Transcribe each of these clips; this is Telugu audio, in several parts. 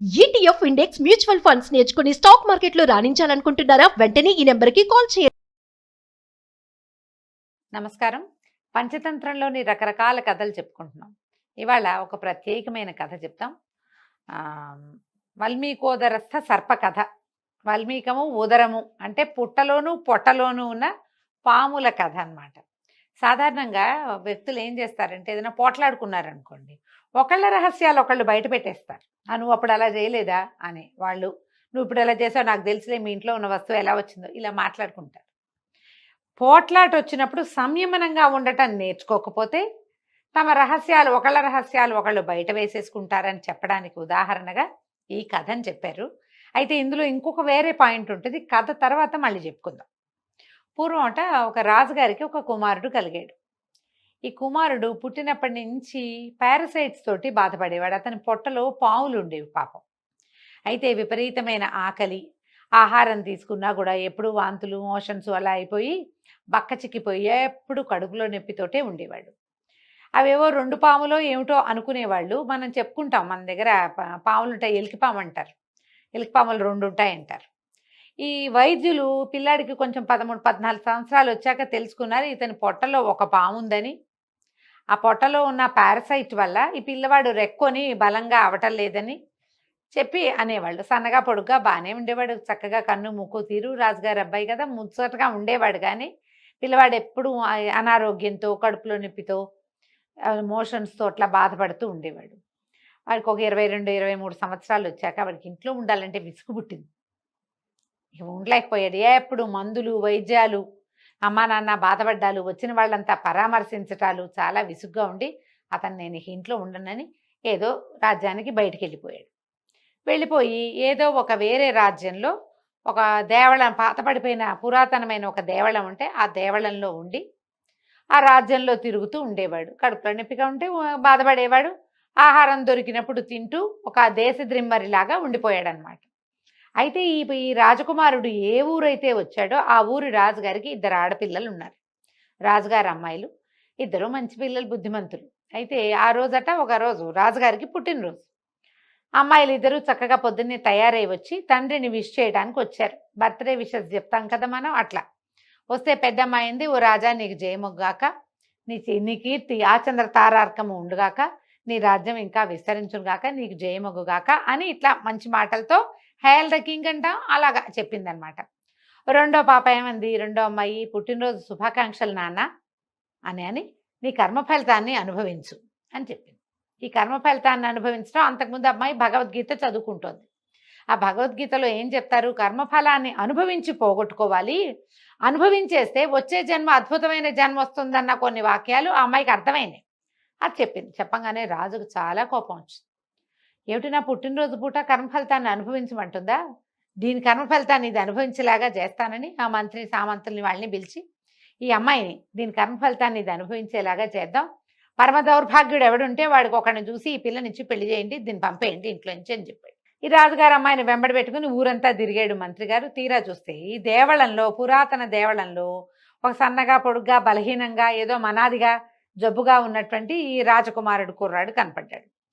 ఈటీఎఫ్ ఇండెక్స్ మ్యూచువల్ ఫండ్స్ నేర్చుకుని స్టాక్ మార్కెట్లో రాణించాలనుకుంటున్నారా? వెంటనే ఈ నెంబర్కి కాల్ చేయండి. నమస్కారం. పంచతంత్రంలోని రకరకాల కథలు చెప్పుకుంటున్నాం. ఇవాళ ఒక ప్రత్యేకమైన కథ చెప్తాం. వల్మీకోదరస్థ సర్ప కథ. వల్మీకము ఉదరము అంటే పుట్టలోను పొట్టలోను ఉన్న పాముల కథ అన్నమాట. సాధారణంగా వ్యక్తులు ఏం చేస్తారంటే ఏదైనా పోట్లాడుకున్నారనుకోండి, ఒకళ్ళ రహస్యాలు ఒకళ్ళు బయట పెట్టేస్తారు. నువ్వు అప్పుడు అలా చేయలేదా అని వాళ్ళు, నువ్వు ఇప్పుడు ఎలా చేసావు నాకు తెలుసులే, మీ ఇంట్లో ఉన్న వస్తువు ఎలా వచ్చిందో, ఇలా మాట్లాడుకుంటారు. పోట్లాట వచ్చినప్పుడు సంయమనంగా ఉండటం నేర్చుకోకపోతే తమ రహస్యాలు ఒకళ్ళు బయట వేసేసుకుంటారని చెప్పడానికి ఉదాహరణగా ఈ కథని చెప్పారు. అయితే ఇందులో ఇంకొక వేరే పాయింట్ ఉంటుంది. కథ తర్వాత మళ్ళీ చెప్పుకుందాం. పూర్వం ఒక రాజుగారికి ఒక కుమారుడు కలిగాడు. ఈ కుమారుడు పుట్టినప్పటి నుంచి పారసైట్స్ తోటి బాధపడేవాడు. అతని పొట్టలో పాములు ఉండేవి పాపం. అయితే విపరీతమైన ఆకలి, ఆహారం తీసుకున్నా కూడా ఎప్పుడు వాంతులు, మోషన్స్ అలా అయిపోయి బక్క చిక్కిపోయి ఎప్పుడు కడుపులో నొప్పితోటే ఉండేవాడు. అవేవో 2 పాములో ఏమిటో అనుకునేవాళ్ళు. మనం చెప్పుకుంటాం, మన దగ్గర పాములు ఉంటాయి, ఎలికిపాము అంటారు. ఎలికిపాములు 2 ఉంటాయంటారు. ఈ వైద్యులు పిల్లాడికి కొంచెం 13, 14 సంవత్సరాలు వచ్చాక తెలుసుకున్నారు ఇతని పొట్టలో ఒక పాము ఉందని. ఆ పొట్టలో ఉన్న పారసైట్ వల్ల ఈ పిల్లవాడు రెక్కొని బలంగా అవటం లేదని చెప్పి అనేవాళ్ళు. సన్నగా పొడుగ్గా బాగానే ఉండేవాడు, చక్కగా కన్ను ముక్కు తీరు, రాజుగారి అబ్బాయి కదా, ముచ్చటగా ఉండేవాడు. కానీ పిల్లవాడు ఎప్పుడు అనారోగ్యంతో, కడుపులో నొప్పితో, మోషన్స్తో అట్లా బాధపడుతూ ఉండేవాడు. వాడికి ఒక 22, 23 సంవత్సరాలు వచ్చాక వాడికి ఇంట్లో ఉండాలంటే విసుగు పుట్టింది. ఉండలేకపోయాడు. ఎప్పుడు మందులు, వైద్యాలు, అమ్మా నాన్న బాధపడ్డాలు, వచ్చిన వాళ్ళంతా పరామర్శించటాలు చాలా విసుగ్గా ఉండి అతను నేను ఇంట్లో ఉండనని ఏదో రాజ్యానికి బయటికి వెళ్ళిపోయి ఏదో ఒక వేరే రాజ్యంలో ఒక దేవళం, పాతపడిపోయిన పురాతనమైన ఒక దేవళం ఉంటే ఆ దేవళంలో ఉండి ఆ రాజ్యంలో తిరుగుతూ ఉండేవాడు. కడుపులో నొప్పిగా ఉంటే బాధపడేవాడు. ఆహారం దొరికినప్పుడు తింటూ ఒక దేశద్రిమ్మరిలాగా ఉండిపోయాడు అనమాట. అయితే ఈ రాజకుమారుడు ఏ ఊరైతే వచ్చాడో ఆ ఊరి రాజుగారికి 2 ఆడపిల్లలు ఉన్నారు. రాజుగారి అమ్మాయిలు, 2 మంచి పిల్లలు, బుద్ధిమంతులు. అయితే ఆ రోజట ఒక రోజు రాజుగారికి పుట్టినరోజు. అమ్మాయిలు 2 చక్కగా పొద్దున్నే తయారై వచ్చి తండ్రిని విష్ చేయడానికి వచ్చారు. బర్త్డే విషెస్ చెప్తాం కదా మనం, అట్లా వస్తే పెద్దమ్మాయింది, ఓ రాజా నీకు జయమొగ్గాక, నీ కీర్తి ఆచంద్ర తారార్కము ఉండుగాక, నీ రాజ్యం ఇంకా విస్తరించుగాక, నీకు జయమొగ్గుగాక అని ఇట్లా మంచి మాటలతో హేల్ ద కింగ్ అంటాం అలాగా చెప్పిందనమాట. రెండో పాప ఏమంది, రెండో అమ్మాయి, పుట్టినరోజు శుభాకాంక్షలు నాన్న అని నీ కర్మ ఫలితాన్ని అనుభవించు అని చెప్పింది. ఈ కర్మ ఫలితాన్ని అనుభవించడం, అంతకుముందు అమ్మాయి భగవద్గీత చదువుకుంటోంది. ఆ భగవద్గీతలో ఏం చెప్తారు, కర్మఫలాన్ని అనుభవించి పోగొట్టుకోవాలి, అనుభవించేస్తే వచ్చే జన్మ అద్భుతమైన జన్మ వస్తుందన్న కొన్ని వాక్యాలు ఆ అమ్మాయికి అర్థమైనాయి. అది చెప్పింది. చెప్పంగానే రాజుకు చాలా కోపం వచ్చింది. ఏమిటి నా పుట్టినరోజు పూట కర్మఫలితాన్ని అనుభవించమంటుందా, దీని కర్మఫలితాన్ని ఇది అనుభవించేలాగా చేస్తానని ఆ మంత్రి సామంతుల్ని వాళ్ళని పిలిచి ఈ అమ్మాయిని దీని కర్మఫలితాన్ని ఇది అనుభవించేలాగా చేద్దాం, పరమ దౌర్భాగ్యుడు ఎవడుంటే వాడికి ఒకరిని చూసి ఈ పిల్లనిచ్చి పెళ్లి చేయండి, దీన్ని పంపేయండి ఇంట్లో నుంచి అని చెప్పాడు. ఈ రాజుగారు అమ్మాయిని వెంబడి పెట్టుకుని ఊరంతా తిరిగాడు మంత్రి గారు. తీరా చూస్తే ఈ దేవళంలో, పురాతన దేవళంలో ఒక సన్నగా పొడుగ్గా బలహీనంగా ఏదో మనాదిగా జబ్బుగా ఉన్నటువంటి ఈ రాజకుమారుడు కుర్రాడు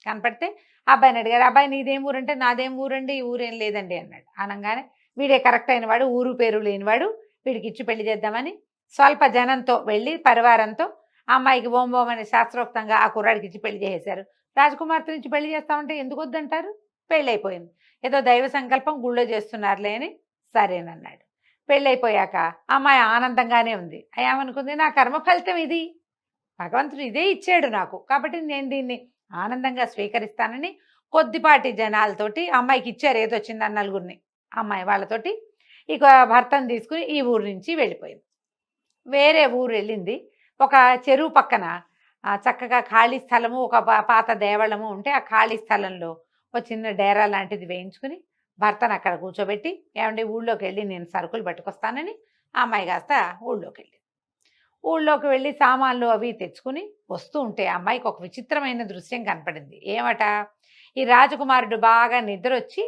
కనపడితే అబ్బాయిని అడిగారు, అబ్బాయి నీదేం ఊరంటే నాదేం ఊరండి, ఈ ఊరేం లేదండి అన్నాడు. అనగానే వీడే కరెక్ట్ అయినవాడు, ఊరు పేరు లేనివాడు, వీడికి ఇచ్చి పెళ్లి చేద్దామని స్వల్ప జనంతో వెళ్ళి పరివారంతో అమ్మాయికి ఓం ఓం అని శాస్త్రోక్తంగా ఆ కుర్రాడికి ఇచ్చి పెళ్లి చేసేశారు. రాజకుమార్తె నుంచి పెళ్లి చేస్తామంటే ఎందుకు వద్దంటారు, పెళ్ళైపోయింది. ఏదో దైవ సంకల్పం, గుళ్ళో చేస్తున్నారులే అని సరేనన్నాడు. పెళ్ళైపోయాక అమ్మాయి ఆనందంగానే ఉంది. ఏమనుకుంది, నా కర్మ ఫలితం ఇది, భగవంతుడు ఇదే ఇచ్చాడు నాకు, కాబట్టి నేను దీన్ని ఆనందంగా స్వీకరిస్తానని కొద్దిపాటి జనాలతోటి అమ్మాయికి ఇచ్చారు, ఏదో చిన్న నలుగురిని, అమ్మాయి వాళ్ళతోటి ఇక భర్తను తీసుకుని ఈ ఊరు నుంచి వెళ్ళిపోయింది. వేరే ఊరు వెళ్ళింది. ఒక చెరువు పక్కన చక్కగా ఖాళీ స్థలము, ఒక పాత దేవళము ఉంటే ఆ ఖాళీ స్థలంలో ఒక చిన్న డేరా లాంటిది వేయించుకుని భర్తను అక్కడ కూర్చోబెట్టి, ఏమంటే ఊళ్ళోకి వెళ్ళి నేను సరుకులు పట్టుకొస్తానని ఆ అమ్మాయి కాస్త ఊళ్ళోకి వెళ్ళి సామాన్లు అవి తెచ్చుకుని వస్తూ ఉంటే అమ్మాయికి ఒక విచిత్రమైన దృశ్యం కనపడింది. ఏమట, ఈ రాజకుమారుడు బాగా నిద్ర వచ్చి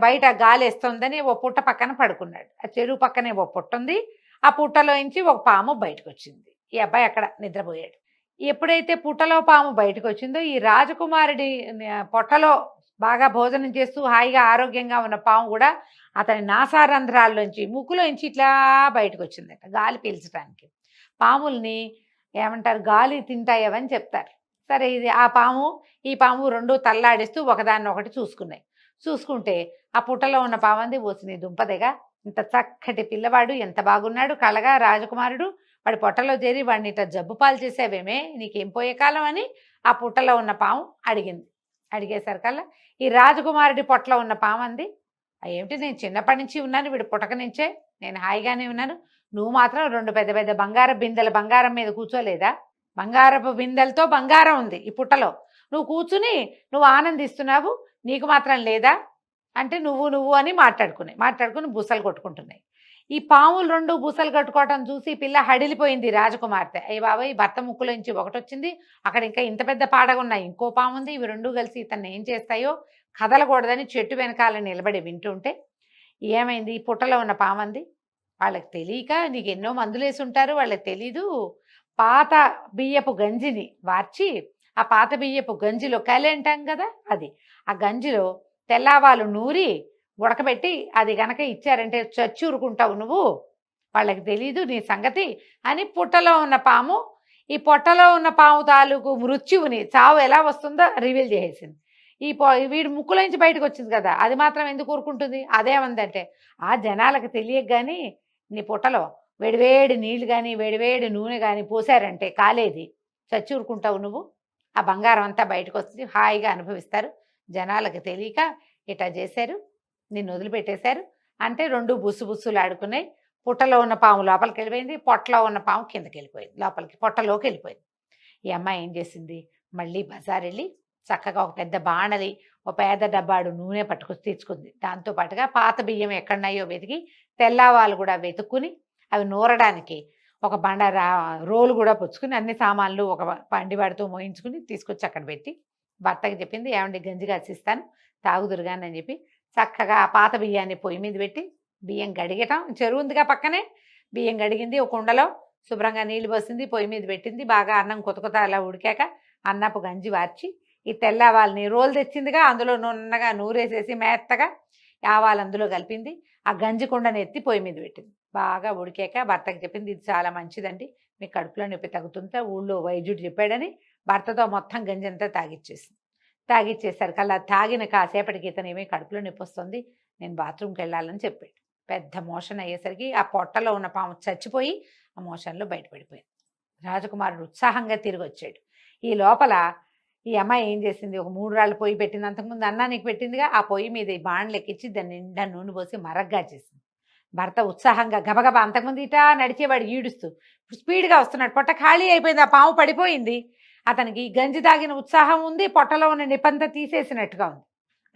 బయట గాలి వేస్తుందని ఓ పుట్ట పక్కన పడుకున్నాడు. ఆ చెరువు పక్కనే ఓ పుట్ట ఉంది. ఆ పుట్టలోంచి ఒక పాము బయటకు వచ్చింది. ఈ అబ్బాయి అక్కడ నిద్రపోయాడు. ఎప్పుడైతే పుట్టలో పాము బయటకు వచ్చిందో ఈ రాజకుమారుడి పొట్టలో బాగా భోజనం చేస్తూ హాయిగా ఆరోగ్యంగా ఉన్న పాము కూడా అతని నాసారంధ్రాల్లోంచి ముక్కులోంచి ఇట్లా బయటకు వచ్చిందట గాలి పీల్చడానికి. పాముల్ని ఏమంటారు, గాలి తింటాయవని చెప్తారు. సరే, ఇది ఆ పాము ఈ పాము రెండు తల్లాడిస్తూ ఒకదాన్నొకటి చూసుకున్నాయి. చూసుకుంటే ఆ పుట్టలో ఉన్న పామంది, ఓసి నీ దుంపదెగా, ఇంత చక్కటి పిల్లవాడు ఎంత బాగున్నాడు కళగా రాజకుమారుడు, వాడి పొట్టలో చేరి వాడిని ఇట్లా జబ్బు పాలు చేసావేమే, నీకేం పోయే కాలం అని ఆ పుట్టలో ఉన్న పాము అడిగింది. అడిగేసరికల్లా ఈ రాజకుమారుడి పొట్టలో ఉన్న పాము అంది, ఏమిటి, నేను చిన్నప్పటి నుంచి ఉన్నాను, వీడి పుట్టక నుంచే నేను హాయిగానే ఉన్నాను, నువ్వు మాత్రం రెండు పెద్ద పెద్ద బంగారం బిందెల బంగారం మీద కూర్చోలేదా, బంగారపు బిందెలతో బంగారం ఉంది ఈ పుట్టలో, నువ్వు కూర్చుని నువ్వు ఆనందిస్తున్నావు, నీకు మాత్రం లేదా అంటే నువ్వు అని మాట్లాడుకుని బుసలు కొట్టుకుంటున్నాయి. ఈ పాములు రెండు బుసలు కట్టుకోవటం చూసి పిల్ల హడిలిపోయింది రాజకుమార్తె. అయ్య బాబాయ్, భర్త ముక్కులోంచి ఒకటి వచ్చింది, అక్కడ ఇంకా ఇంత పెద్ద పాడగా ఉన్నాయి, ఇంకో పాము ఉంది, ఇవి రెండు కలిసి ఇతన్ని ఏం చేస్తాయో కదలకూడదని చెట్టు వెనకాల నిలబడి వింటుంటే ఏమైంది, ఈ పుట్టలో ఉన్న పామంది, వాళ్ళకి తెలియక, నీకు ఎన్నో మందులు వేసి ఉంటారు, వాళ్ళకి తెలీదు, పాత బియ్యపు గంజిని వార్చి ఆ పాత బియ్యపు గంజిలో కలి అంటాం కదా, అది ఆ గంజిలో తెల్లావాలు నూరి ఉడకబెట్టి అది గనక ఇచ్చారంటే చచ్చూరుకుంటావు నువ్వు, వాళ్ళకి తెలీదు నీ సంగతి అని పుట్టలో ఉన్న పాము ఈ పొట్టలో ఉన్న పాము తాలూకు మృత్యువుని, చావు ఎలా వస్తుందో రివీల్ చేసేసింది. వీడి ముక్కులోంచి బయటకు వచ్చింది కదా, అది మాత్రం ఎందుకు ఊరుకుంటుంది, అదేమందంటే, ఆ జనాలకు తెలియక కానీ నీ పుట్టలో వేడివేడి నీళ్లు కానీ వేడివేడి నూనె కానీ పోసారంటే కాలేది, చచ్చి ఊరుకుంటావు నువ్వు, ఆ బంగారం అంతా బయటకు వస్తుంది, హాయిగా అనుభవిస్తారు, జనాలకు తెలియక ఇట్లా చేశారు, నిన్ను వదిలిపెట్టేశారు అంటే రెండు బుస్సులు ఆడుకున్నాయి. పుట్టలో ఉన్న పాము లోపలికి వెళ్ళిపోయింది, పొట్టలో ఉన్న పాము కిందకి వెళ్ళిపోయింది, లోపలికి పొట్టలోకి వెళ్ళిపోయింది. ఈ అమ్మాయి ఏం చేసింది, మళ్ళీ బజార్ వెళ్ళి చక్కగా ఒక పెద్ద బాణలి, ఒక పేద డబ్బాడు నూనె పట్టుకొచ్చి తెచ్చుకుంది. దాంతోపాటుగా పాత బియ్యం ఎక్కడున్నాయో వెతికి, తెల్లవాళ్ళు కూడా వెతుక్కుని అవి నూరడానికి ఒక రోలు కూడా పుచ్చుకుని అన్ని సామాన్లు ఒక పండివాడితో మోయించుకుని తీసుకొచ్చి అక్కడ పెట్టి భర్తకి చెప్పింది, ఏమండి గంజి కాసిస్తాను తాగుదురుగాని అని చెప్పి చక్కగా ఆ పాత బియ్యాన్ని పొయ్యి మీద పెట్టి బియ్యం గడిగటం, చెరువు ఉందిగా పక్కనే, బియ్యం గడిగింది, ఒక కుండలో శుభ్రంగా నీళ్ళు పోసింది, పొయ్యి మీద పెట్టింది, బాగా అన్నం కొత్త అలా ఉడికాక అన్నపు గంజి వార్చి ఈ తెల్లవాళ్ళని రోలు తెచ్చిందిగా అందులో నున్నగా నూరేసేసి మెత్తగా ఆవాలు అందులో కలిపింది, ఆ గంజి కుండని ఎత్తి పొయ్యి మీద పెట్టింది. బాగా ఉడికాక భర్తకి చెప్పింది, ఇది చాలా మంచిదండి, మీ కడుపులో నొప్పి తగ్గుతుంటే ఊళ్ళో వైద్యుడు చెప్పాడని భర్తతో మొత్తం గంజి అంతా తాగిచ్చేసరికి అలా తాగిన కాసేపటికి ఇతనేమీ కడుపులో నొప్పి వస్తుంది, నేను బాత్రూమ్కి వెళ్ళాలని చెప్పాడు. పెద్ద మోషన్ అయ్యేసరికి ఆ పొట్టలో ఉన్న పాము చచ్చిపోయి ఆ మోషన్లో బయటపడిపోయింది. రాజకుమారుడు ఉత్సాహంగా తిరిగి వచ్చాడు. ఈ లోపల ఈ అమ్మాయి ఏం చేసింది, ఒక 3 రాళ్ళు పొయ్యి పెట్టింది, అంతకుముందు అన్నానికి పెట్టిందిగా, ఆ పొయ్యి మీద ఈ బాణలు ఎక్కించి దాన్ని నిండా నూనె పోసి మరగ్గా చేసింది. భర్త ఉత్సాహంగా గబగబా, అంతకుముందు ఇటా నడిచేవాడు ఈడుస్తూ స్పీడ్గా వస్తున్నాడు, పొట్ట ఖాళీ అయిపోయింది, ఆ పాము పడిపోయింది. అతనికి గంజి తాగిన ఉత్సాహం ఉంది, పొట్టలో ఉన్న నిప్పంతా తీసేసినట్టుగా ఉంది.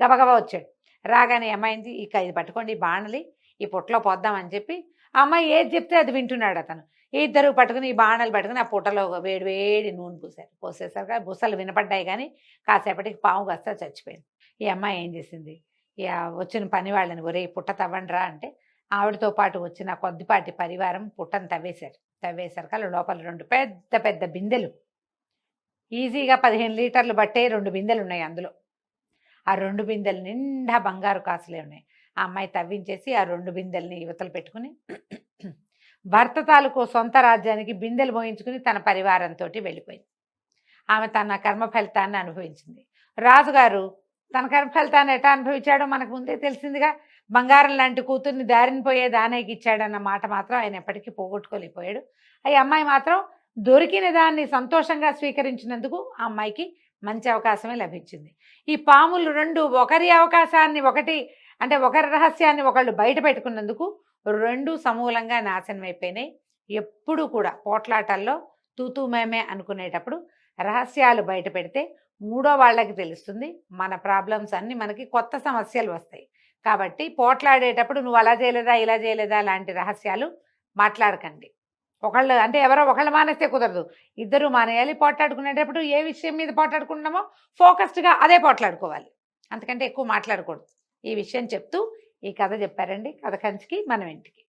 గబగబా వచ్చాడు. రాగానే అమ్మాయింది, ఇక ఇది పట్టుకోండి బాణలి, ఈ పొట్టలో పోద్దామని చెప్పి ఆ అమ్మాయి ఏది చెప్తే అది వింటున్నాడు అతను. ఇద్దరు పట్టుకుని ఈ బాణలు పట్టుకుని ఆ పొట్టలో వేడి నూనె పోసేసరికి బుసలు వినపడ్డాయి, కానీ కాసేపటికి పాము కాస్త చచ్చిపోయింది. ఈ అమ్మాయి ఏం చేసింది, వచ్చిన పని వాళ్ళని, ఒరే పుట్ట తవ్వండిరా అంటే ఆవిడతో పాటు వచ్చిన కొద్దిపాటి పరివారం పుట్టను తవ్వేసరికి లోపల 2 పెద్ద పెద్ద బిందెలు, ఈజీగా 15 లీటర్లు బట్టే 2 బిందెలు ఉన్నాయి అందులో. ఆ 2 బిందెలు నిండా బంగారు కాసులే ఉన్నాయి. ఆ అమ్మాయి తవ్వించేసి ఆ 2 బిందెల్ని యువతలు పెట్టుకుని భర్త తాలూకు సొంత రాజ్యానికి బిందెలు మోయించుకుని తన పరివారంతో వెళ్ళిపోయింది. ఆమె తన కర్మ ఫలితాన్ని అనుభవించింది. రాజుగారు తన కర్మ ఫలితాన్ని ఎటా అనుభవించాడో మనకు ముందే తెలిసిందిగా. బంగారం లాంటి కూతుర్ని దారిని పోయే దానేకి ఇచ్చాడన్న మాట మాత్రం ఆయన ఎప్పటికీ పోగొట్టుకోలేకపోయాడు. ఈ అమ్మాయి మాత్రం దొరికిన దాన్ని సంతోషంగా స్వీకరించినందుకు ఆ అమ్మాయికి మంచి అవకాశమే లభించింది. ఈ పాములు 2 ఒకరి అవకాశాన్ని ఒకరి రహస్యాన్ని ఒకళ్ళు బయట పెట్టుకున్నందుకు 2 సమూలంగా నాశనం అయిపోయినాయి. ఎప్పుడు కూడా పోట్లాటల్లో తూతూ మేమే అనుకునేటప్పుడు రహస్యాలు బయట పెడితే 3వ వాళ్ళకి తెలుస్తుంది, మన ప్రాబ్లమ్స్ అన్నీ మనకి కొత్త సమస్యలు వస్తాయి. కాబట్టి పోట్లాడేటప్పుడు నువ్వు అలా చేయలేదా ఇలా చేయలేదా లాంటి రహస్యాలు మాట్లాడకండి. ఎవరో ఒకళ్ళు మానేస్తే కుదరదు, ఇద్దరు మానేయాలి. పోట్లాడుకునేటప్పుడు ఏ విషయం మీద పోట్లాడుకుంటున్నామో ఫోకస్డ్గా అదే పోట్లాడుకోవాలి, అంతకంటే ఎక్కువ మాట్లాడకూడదు. ఈ విషయం చెప్తూ ఈ కథ చెప్పారండి. కథ కంచికి మనం ఇంటికి.